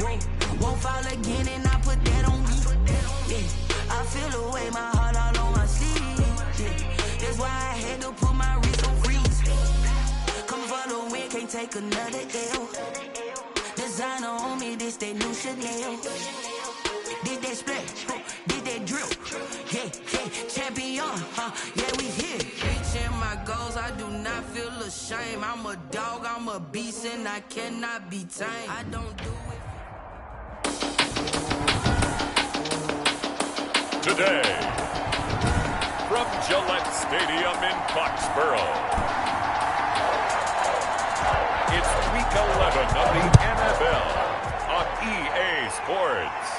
Won't fall again and I put that on me. Yeah, I feel the way, my heart all on my sleeve. Yeah, that's why I had to put my wrist on freeze. Come for the win, can't take another L. Designer on me, this that new Chanel. Did that splash, did that drill. Yeah, champion, yeah, we here. Reaching my goals, I do not feel ashamed. I'm a dog, I'm a beast, and I cannot be tamed. I don't do it. Today, from Gillette Stadium in Foxborough, it's Week 11 of the NFL on EA Sports.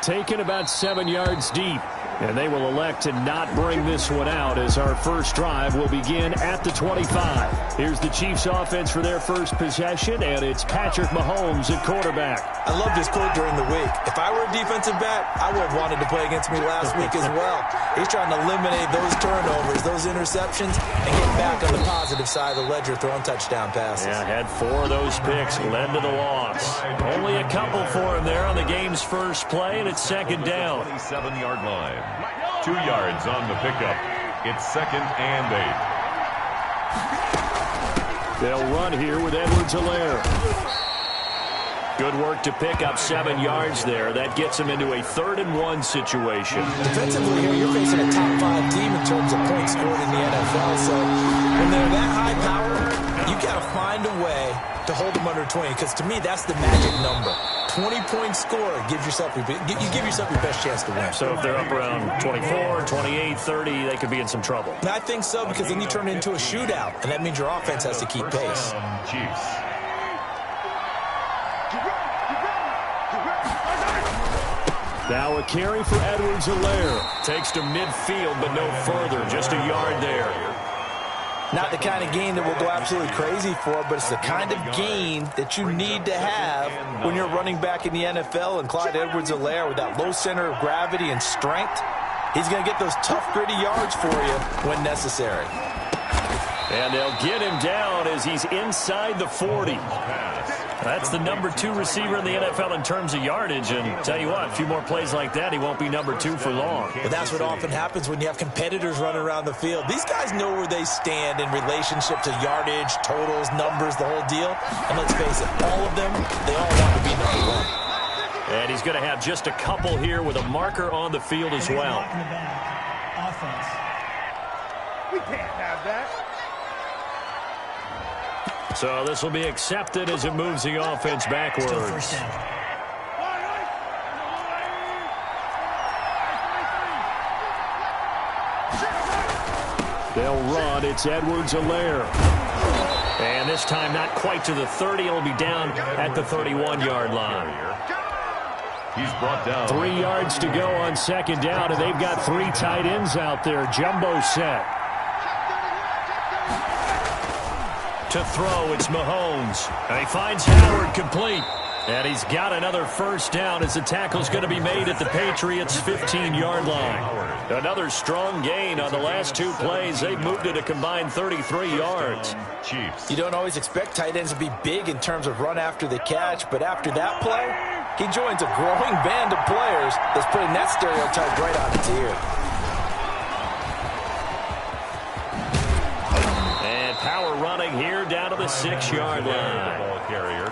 Taken about 7 yards deep, and they will elect to not bring this one out as our first drive will begin at the 25. Here's the Chiefs offense for their first possession, and it's Patrick Mahomes at quarterback. I loved his quote during the week. If I were a defensive back, I would have wanted to play against me last week as well. He's trying to eliminate those turnovers, those interceptions, and get back on the positive side of the ledger throwing touchdown passes. Yeah, had 4 of those picks, led to the loss. Only a couple for him there on the game's first play, and it's second down. 27-yard line. 2 yards on the pickup. It's 2nd and 8. They'll run here with Edwards-Helaire. Good work to pick up 7 yards there. That gets them into a 3rd-and-1 situation. Defensively here, you're facing a top 5 team in terms of points scored in the NFL. So when they're that high power, you got to find a way to hold them under 20. Because to me, that's the magic number. 20-point score gives yourself you give yourself your best chance to win. So if they're up around 24, 28, 30, they could be in some trouble. And I think so, because then you turn it into a shootout, and that means your offense has to keep pace. Chiefs. Now a carry for Edwards-Helaire. Takes to midfield, but no further. Just a yard there. Not the kind of gain that we'll go absolutely crazy for, but it's the kind of gain that you need to have when you're running back in the NFL. And Clyde Edwards-Helaire, with that low center of gravity and strength, he's going to get those tough, gritty yards for you when necessary. And they'll get him down as he's inside the 40. That's the number 2 receiver in the NFL in terms of yardage. And tell you what, a few more plays like that, he won't be number 2 for long. But that's what often happens when you have competitors running around the field. These guys know where they stand in relationship to yardage, totals, numbers, the whole deal. And let's face it, all of them, they all want to be number 1. And he's going to have just a couple here with a marker on the field as well. Offense. We can't have that. So this will be accepted as it moves the offense backwards. They'll run. It's Edwards-Helaire. And this time not quite to the 30. It'll be down at the 31-yard line. He's brought down. 3 yards to go on second down, and they've got 3 tight ends out there. Jumbo set. To throw, it's Mahomes. And he finds Howard complete. And he's got another first down as the tackle's going to be made at the Patriots' 15-yard line. Another strong gain on the last 2 plays. They've moved it a combined 33 yards. You don't always expect tight ends to be big in terms of run after the catch, but after that play, he joins a growing band of players that's putting that stereotype right on its ear. Power running here down to the 6-yard line.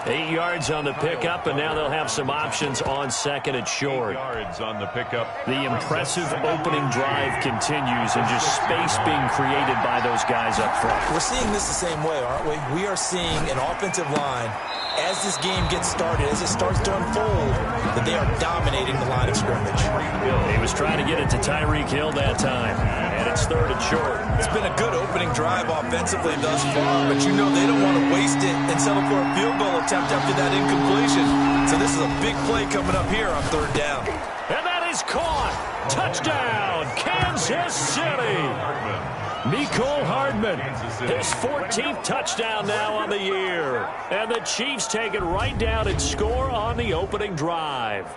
8 yards on the pickup, and now they'll have some options on second and short. 8 yards on the pickup. The impressive opening drive continues, and just space being created by those guys up front. We're seeing this the same way, aren't we? We are seeing an offensive line, as this game gets started, as it starts to unfold, that they are dominating the line of scrimmage. He was trying to get it to Tyreek Hill that time, and it's 3rd and short. It's been a good opening drive offensively thus far, but you know they don't want to waste it and settle for a field goal attempt after that incompletion. So this is a big play coming up here on 3rd down. And that is caught. Touchdown, Kansas City. Mecole Hardman, his 14th touchdown now on the year. And the Chiefs take it right down and score on the opening drive.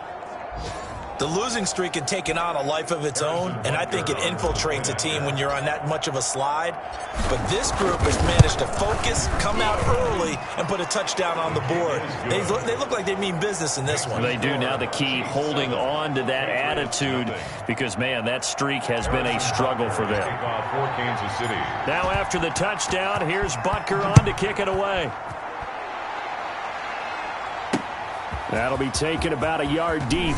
The losing streak had taken on a life of its own, and I think it infiltrates a team when you're on that much of a slide. But this group has managed to focus, come out early, and put a touchdown on the board. They look like they mean business in this one. They do. Now the key, holding on to that attitude, because, man, that streak has been a struggle for them. For Kansas City. Now after the touchdown, here's Butker on to kick it away. That'll be taken about a yard deep.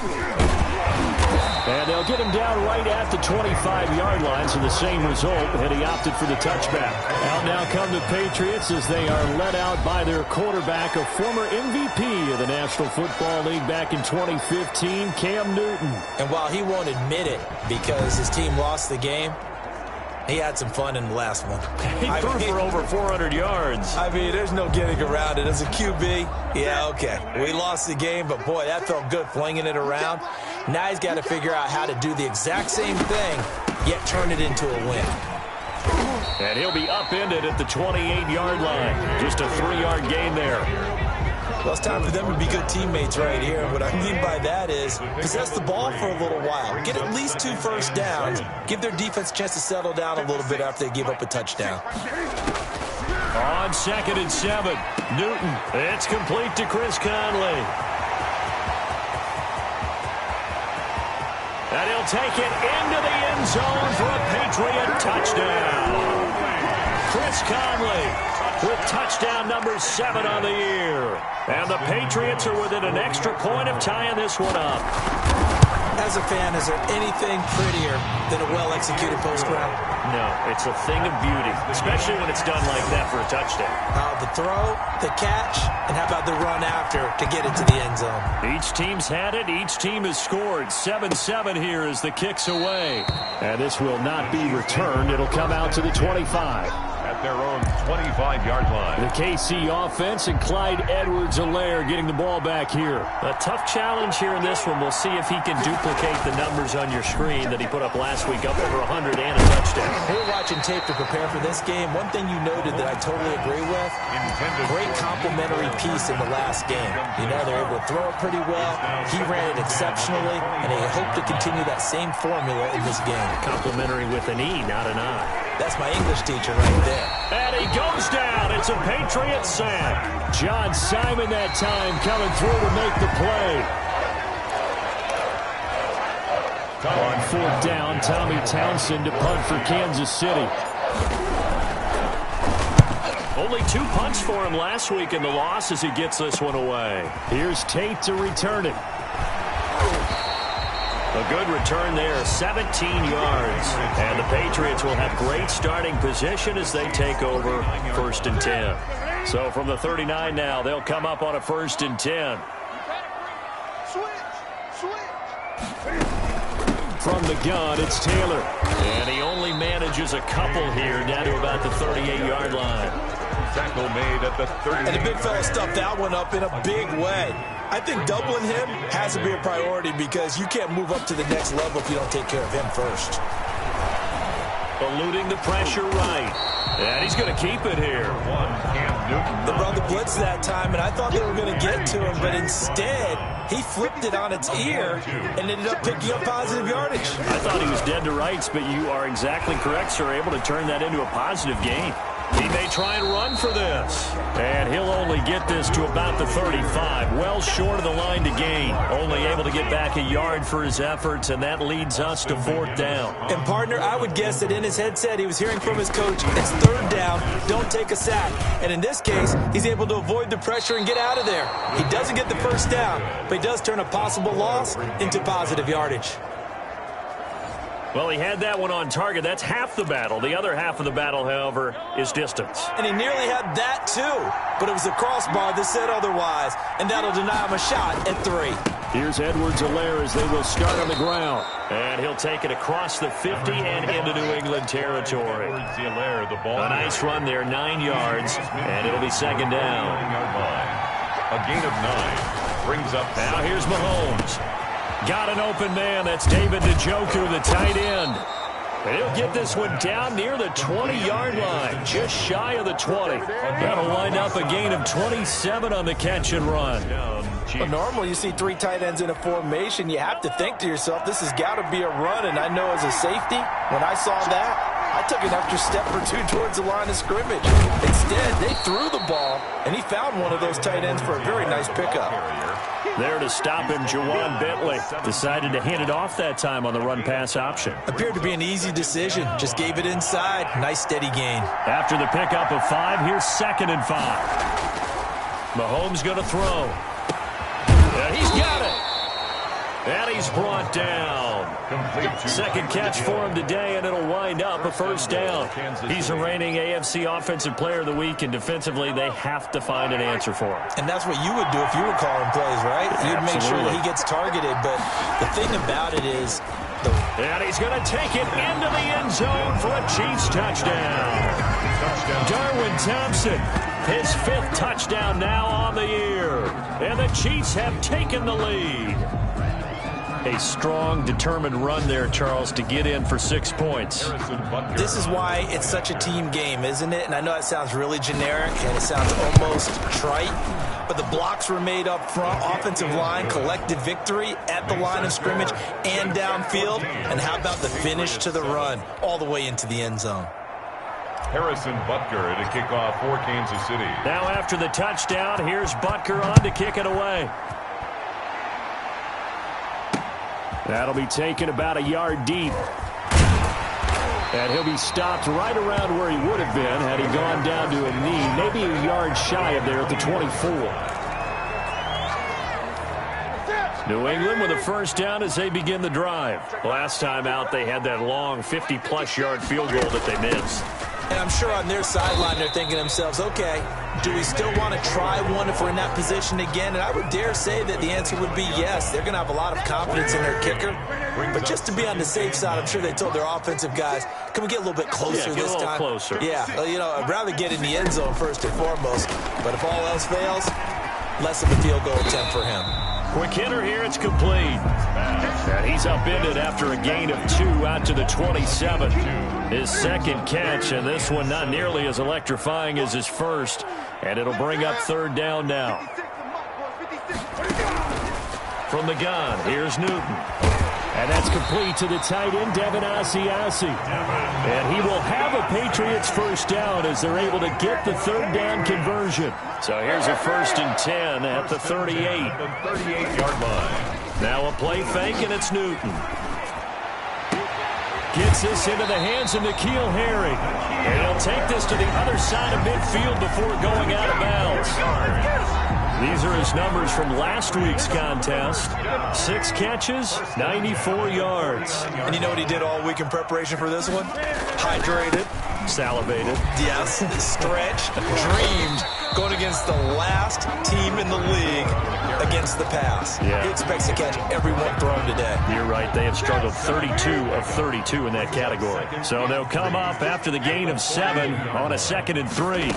And they'll get him down right at the 25-yard line, so the same result, and he opted for the touchback. Out now come the Patriots as they are led out by their quarterback, a former MVP of the National Football League back in 2015, Cam Newton. And while he won't admit it because his team lost the game, he had some fun in the last one. He threw for over 400 yards. I mean, there's no getting around it. As a QB, yeah, okay. We lost the game, but, boy, that felt good flinging it around. Now he's got to figure out how to do the exact same thing, yet turn it into a win. And he'll be upended at the 28-yard line. Just a 3-yard gain there. Well, it's time for them to be good teammates right here. What I mean by that is possess the ball for a little while. Get at least 2 first downs. Give their defense a chance to settle down a little bit after they give up a touchdown. On 2nd and 7, Newton. It's complete to Chris Conley. And he'll take it into the end zone for a Patriot touchdown. Chris Conley with touchdown number 7 on the year. And the Patriots are within an extra point of tying this one up. As a fan, is there anything prettier than a well-executed post route? No, it's a thing of beauty, especially when it's done like that for a touchdown. The throw, the catch, and how about the run after to get it to the end zone? Each team's had it. Each team has scored. 7-7 here as the kick's away. And this will not be returned. It'll come out to the 25. At their own 25-yard line. The KC offense and Clyde Edwards-Helaire getting the ball back here. A tough challenge here in this one. We'll see if he can duplicate the numbers on your screen that he put up last week, up over 100 and a touchdown. We're watching tape to prepare for this game. One thing you noted that I totally agree with, great complimentary piece in the last game. You know, they're able to throw it pretty well. He ran it exceptionally, and they hope to continue that same formula in this game. Complimentary with an E, not an I. That's my English teacher right there. And he goes down. It's a Patriot sack. John Simon that time coming through to make the play. On 4th down, Tommy Townsend to punt for Kansas City. Only 2 punts for him last week in the loss as he gets this one away. Here's Tate to return it. A good return there, 17 yards. And the Patriots will have great starting position as they take over 1st and 10. So from the 39 now, they'll come up on a 1st and 10. From the gun, it's Taylor. And he only manages a couple here down to about the 38-yard line. Tackle made at the 30. And the big fella stuffed that one up in a big way. I think doubling him has to be a priority because you can't move up to the next level if you don't take care of him first. Eluding the pressure right. And he's going to keep it here. They brought the blitz that time, and I thought they were going to get to him, but instead, he flipped it on its ear and ended up picking up positive yardage. I thought he was dead to rights, but you are exactly correct, sir, able to turn that into a positive gain. He may try and run for this. And he'll only get this to about the 35. Well short of the line to gain. Only able to get back a yard for his efforts, and that leads us to 4th down. And, partner, I would guess that in his headset he was hearing from his coach, it's 3rd down, don't take a sack. And in this case, he's able to avoid the pressure and get out of there. He doesn't get the 1st down, but he does turn a possible loss into positive yardage. Well, he had that one on target. That's half the battle. The other half of the battle, however, is distance. And he nearly had that, too. But it was the crossbar that said otherwise, and that'll deny him a shot at 3. Here's Edwards-Helaire as they will start on the ground. And he'll take it across the 50 and into New England territory. A nice run there, 9 yards, and it'll be 2nd down. A gain of 9 brings up. Now here's Mahomes. Got an open man. That's David Njoku, the tight end. And he'll get this one down near the 20-yard line, just shy of the 20. That'll wind up a gain of 27 on the catch and run. Chiefs. Well, normally you see 3 tight ends in a formation. You have to think to yourself, this has got to be a run. And I know as a safety, when I saw that, I took an extra step or 2 towards the line of scrimmage. Instead, they threw the ball, and he found one of those tight ends for a very nice pickup. There to stop him, Jawan Bentley. Decided to hand it off that time on the run-pass option. Appeared to be an easy decision. Just gave it inside. Nice, steady gain. After the pickup of 5, here's 2nd and 5. Mahomes going to throw. And he's got it. And he's brought down. Second catch for him today, and it'll wind up a first down. He's the reigning AFC Offensive Player of the Week, and defensively they have to find an answer for him. And that's what you would do if you were calling plays, right? You'd make sure that he gets targeted. But the thing about it is... And he's going to take it into the end zone for a Chiefs touchdown. Darwin Thompson, his 5th touchdown now on the year. And the Chiefs have taken the lead. A strong, determined run there, Charles, to get in for 6 points. This is why it's such a team game, isn't it? And I know that sounds really generic, and it sounds almost trite, but the blocks were made up front. Offensive line, collective victory at the line of scrimmage and downfield. And how about the finish to the run all the way into the end zone? Harrison Butker to kick off for Kansas City. Now after the touchdown, here's Butker on to kick it away. That'll be taken about a yard deep. And he'll be stopped right around where he would have been had he gone down to a knee, maybe a yard shy of there at the 24. New England with a first down as they begin the drive. Last time out, they had that long 50-plus yard field goal that they missed. And I'm sure on their sideline they're thinking to themselves, okay, do we still want to try one if we're in that position again? And I would dare say that the answer would be yes. They're going to have a lot of confidence in their kicker. But just to be on the safe side, I'm sure they told their offensive guys, can we get a little bit closer this time? Closer. Yeah, you know, I'd rather get in the end zone first and foremost. But if all else fails, less of a field goal attempt for him. Quick hitter here, it's complete. And he's upended after a gain of 2 out to the 27. His 2nd catch, and this one not nearly as electrifying as his first. And it'll bring up 3rd down now. From the gun, here's Newton. And that's complete to the tight end, Devin Asiasi. And he will have a Patriots first down as they're able to get the 3rd down conversion. So here's a 1st and 10 at the 38. The 38-yard line. Now a play fake, and it's Newton. Gets this into the hands of N'Keal Harry. And he'll take this to the other side of midfield before going out of bounds. These are his numbers from last week's contest. 6 catches, 94 yards. And you know what he did all week in preparation for this one? Hydrated. Salivated. Yes, stretched, dreamed, going against the last team in the league against the pass. Yeah. He expects to catch every one thrown today. You're right. They have struggled 32 of 32 in that category. So they'll come up after the gain of 7 on a 2nd and 3.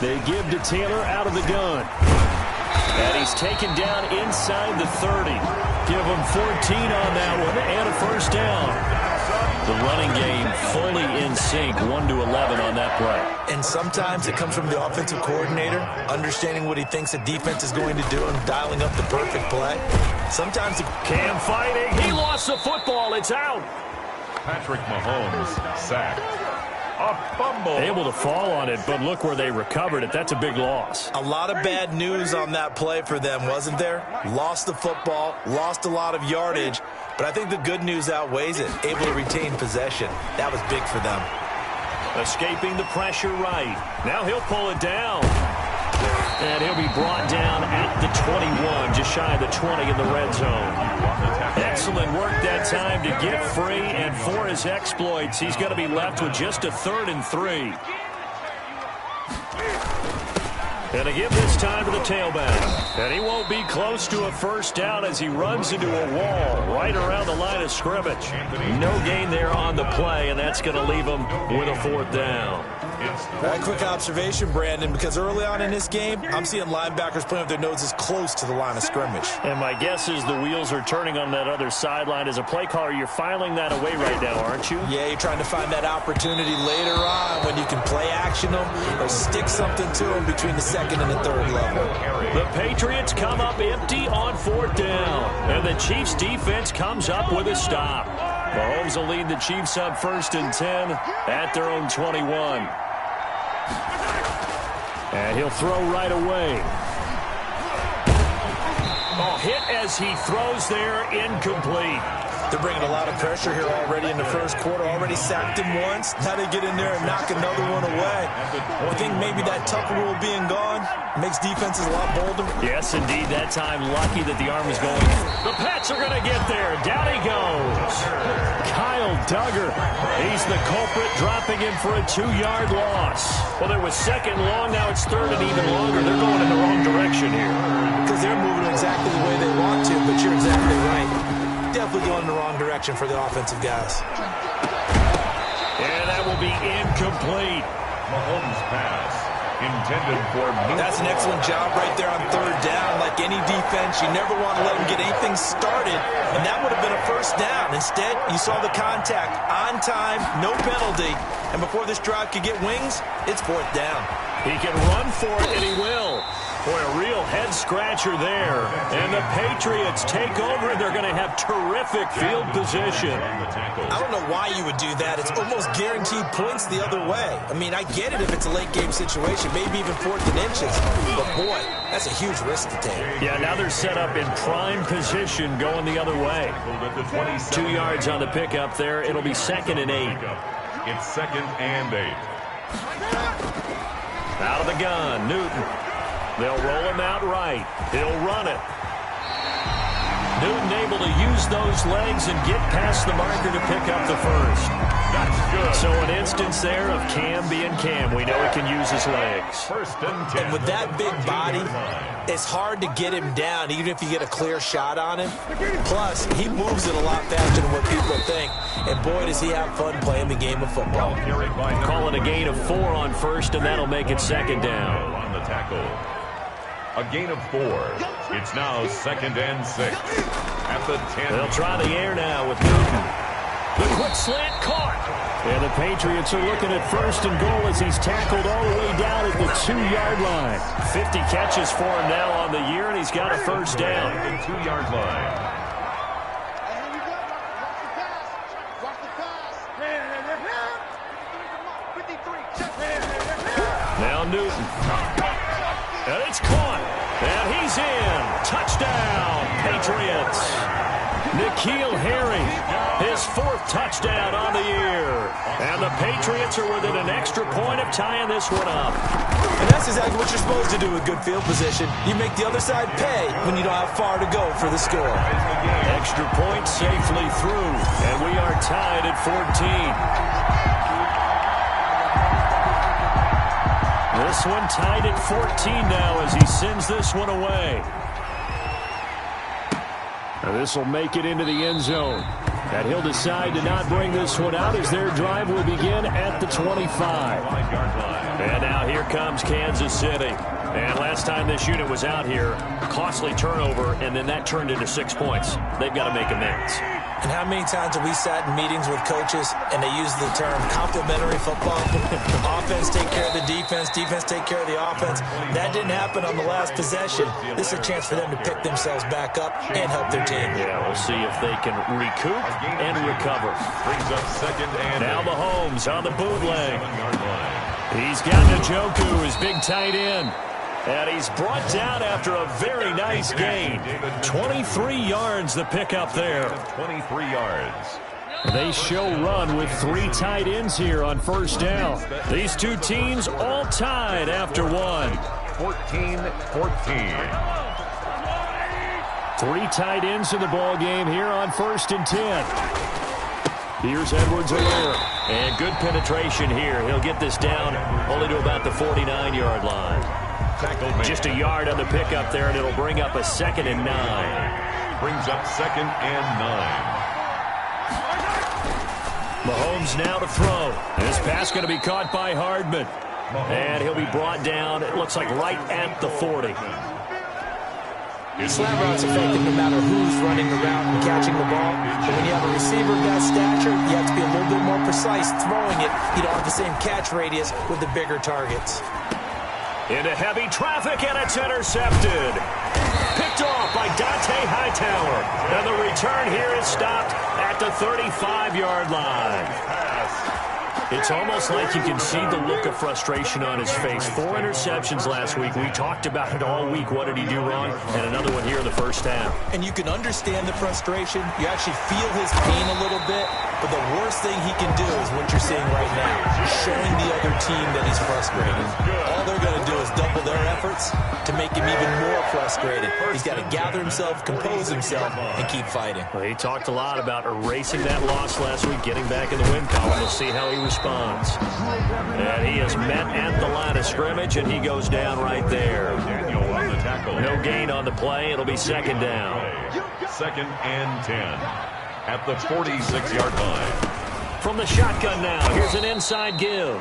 They give to Taylor out of the gun. And he's taken down inside the 30. Give him 14 on that one and a first down. The running game fully in sync, 1-11 on that play. And sometimes it comes from the offensive coordinator, understanding what he thinks the defense is going to do and dialing up the perfect play. Sometimes Cam fighting. He lost the football. It's out. Patrick Mahomes sacked. A fumble. Able to fall on it, but look where they recovered it. That's a big loss. a lot of bad news on that play for them, wasn't there? Lost the football, lost a lot of yardage, but I think the good news outweighs it. Able to retain possession. That was big for them. Escaping the pressure right. Now he'll pull it down. And he'll be brought down at the 21, just shy of the 20 in the red zone. Excellent work that time to get free, and for his exploits, he's going to be left with just a 3rd and 3. And a give this time to the tailback. And he won't be close to a first down as he runs into a wall right around the line of scrimmage. No gain there on the play, and that's going to leave him with a 4th down. That quick observation, Brandon, because early on in this game, I'm seeing linebackers playing with their noses close to the line of scrimmage. And my guess is the wheels are turning on that other sideline. As a play caller, you're filing that away right now, aren't you? Yeah, you're trying to find that opportunity later on when you can play action them or stick something to them between the second and the third level. The Patriots come up empty on fourth down, and the Chiefs defense comes up with a stop. Mahomes will lead the Chiefs up 1st and 10 at their own 21. And he'll throw right away. Oh, hit as he throws there, incomplete. They're bringing a lot of pressure here already in the first quarter. Already sacked him once. Now they get in there and knock another one away. I think maybe that Tucker rule being gone makes defenses a lot bolder. Yes, indeed. That time, lucky that the arm was going. The Pats are going to get there. Down he goes. Kyle Duggar. He's the culprit, dropping him for a 2-yard loss. Well, there was second long. Now it's third and even longer. They're going in the wrong direction here. Because they're moving exactly the way they want to, but you're exactly right. Definitely going in the wrong direction for the offensive guys. And that will be incomplete. Mahomes pass intended for Newton. That's an excellent job right there on third down. Like any defense, you never want to let them get anything started, and that would have been a first down. Instead, you saw the contact on time, no penalty, and before this drive could get wings, it's fourth down. He can run for it, and he will. Boy, a real head-scratcher there. And the Patriots take over, and they're going to have terrific field position. I don't know why you would do that. It's almost guaranteed points the other way. I mean, I get it if it's a late-game situation, maybe even 4th and inches. But, boy, that's a huge risk to take. Yeah, now they're set up in prime position going the other way. 2 yards on the pickup there. It'll be 2nd and 8. It's 2nd and 8. Out of the gun, Newton. They'll roll him out right. He'll run it. Newton able to use those legs and get past the marker to pick up the first. That's good. So an instance there of Cam being Cam. We know he can use his legs. 1st and 10. And with that big body, it's hard to get him down, even if you get a clear shot on him. Plus, he moves it a lot faster than what people think. And boy, does he have fun playing the game of football. Call it a gain of 4 on first, and that'll make it 2nd down. On the tackle. A gain of 4. It's now 2nd and 6. At the 10. They'll try the air now with Newton. The quick slant caught. And the Patriots are looking at 1st and goal as he's tackled all the way down at the 2-yard line. 50 catches for him now on the year, and he's got a first down. At the 2-yard line. Now Newton. And it's caught. And he's in. Touchdown, Patriots. N'Keal Harry, his 4th touchdown on the year. And the Patriots are within an extra point of tying this one up. And that's exactly what you're supposed to do with good field position. You make the other side pay when you don't have far to go for the score. Extra point safely through. And we are tied at 14. This one tied at 14 now as he sends this one away. Now this will make it into the end zone. And he'll decide to not bring this one out as their drive will begin at the 25. And now here comes Kansas City. And last time this unit was out here, costly turnover, and then that turned into 6 points. They've got to make amends. And how many times have we sat in meetings with coaches and they use the term complementary football? Offense take care of the defense, defense take care of the offense. That didn't happen on the last possession. This is a chance for them to pick themselves back up and help their team. Yeah, we'll see if they can recoup and recover. Brings up 2nd and now Mahomes on the bootleg. He's got Njoku, his big tight end. And he's brought down after a very nice gain. 23 yards the pickup there. 23 yards. They show run with 3 tight ends here on first down. These two teams all tied after one. 14-14. 3 tight ends in the ball game here on 1st and 10. Here's Edwards-Helaire. And good penetration here. He'll get this down only to about the 49-yard line. Just a yard on the pickup there, and it'll bring up a 2nd and 9. Brings up 2nd and 9. Mahomes now to throw. This pass going to be caught by Hardman. And he'll be brought down, it looks like right at the 40. Slant route's effective no matter who's running the route and catching the ball. But when you have a receiver of that stature, you have to be a little bit more precise throwing it. You don't have the same catch radius with the bigger targets. Into heavy traffic, and it's intercepted. Picked off by Dante Hightower. And the return here is stopped at the 35-yard line. It's almost like you can see the look of frustration on his face. 4 interceptions last week. We talked about it all week. What did he do wrong? And another one here in the first half. And you can understand the frustration. You actually feel his pain a little bit. But the worst thing he can do is what you're seeing right now, showing the other team that he's frustrated. All they're going to do is double their efforts to make him even more frustrated. He's got to gather himself, compose himself, and keep fighting. Well, he talked a lot about erasing that loss last week, getting back in the win column. We'll see how he responds. And he is met at the line of scrimmage, and he goes down right there. No gain on the play. It'll be second down. 2nd and 10 at the 46-yard line. From the shotgun now, here's an inside give.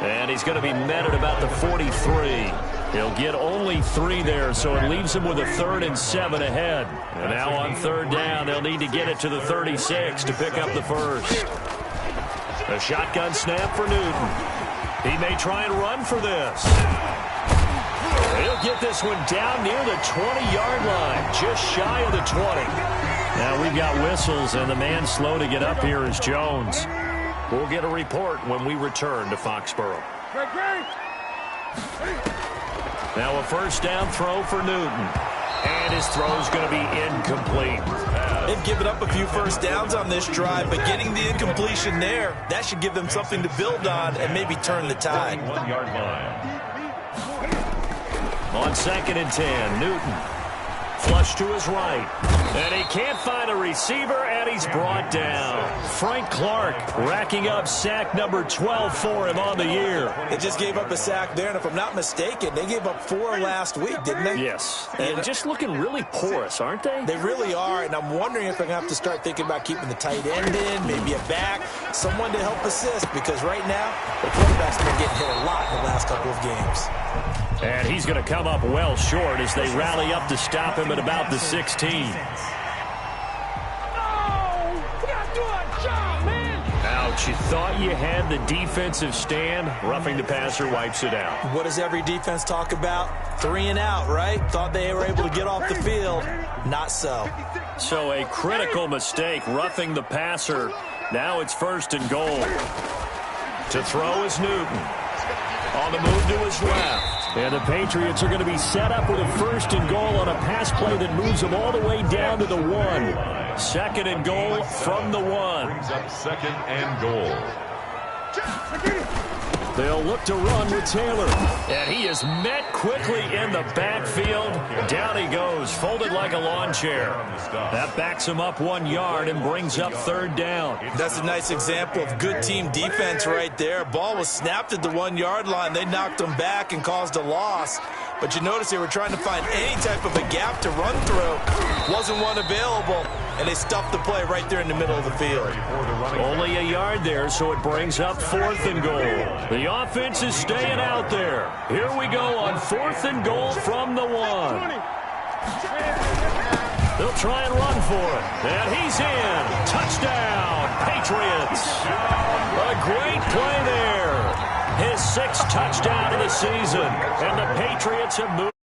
And he's going to be met at about the 43. He'll get only 3 there, so it leaves him with a 3rd and 7 ahead. And now on 3rd down, they'll need to get it to the 36 to pick up the first. A shotgun snap for Newton. He may try and run for this. He'll get this one down near the 20-yard line, just shy of the 20. Now we've got whistles, and the man slow to get up here is Jones. We'll get a report when we return to Foxborough. Now a first down throw for Newton. And his throw's going to be incomplete. They've given up a few first downs on this drive, but getting the incompletion there, that should give them something to build on and maybe turn the tide. 1-yard line. On 2nd and 10, Newton. Flush to his right. And he can't find a receiver, and he's brought down. Frank Clark racking up sack number 12 for him on the year. They just gave up a sack there, and if I'm not mistaken, they gave up 4 last week, didn't they? Yes. And just looking really porous, aren't they? They really are, and I'm wondering if they're going to have to start thinking about keeping the tight end in, maybe a back, someone to help assist, because right now, the quarterback's been getting hit a lot in the last couple of games. And he's going to come up well short as they rally up to stop him at about the 16. Ouch, you thought you had the defensive stand. Roughing the passer wipes it out. What does every defense talk about? 3 and out, right? Thought they were able to get off the field. Not so. So a critical mistake, roughing the passer. Now it's 1st and goal. To throw is Newton. On the move to his left. And the Patriots are going to be set up with a 1st and goal on a pass play that moves them all the way down to the 1. 2nd and goal from the 1. Brings up 2nd and goal. They'll look to run with Taylor. And he is met quickly in the backfield. Down he goes, folded like a lawn chair. That backs him up 1 yard and brings up 3rd down. That's a nice example of good team defense right there. Ball was snapped at the 1 yard line. They knocked him back and caused a loss. But you notice they were trying to find any type of a gap to run through. Wasn't one available, and they stuffed the play right there in the middle of the field. Only a yard there, so it brings up 4th and goal. The offense is staying out there. Here we go on 4th and goal from the 1. They'll try and run for it. And he's in. Touchdown, Patriots. A great play there. His 6th touchdown of the season. And the Patriots have moved.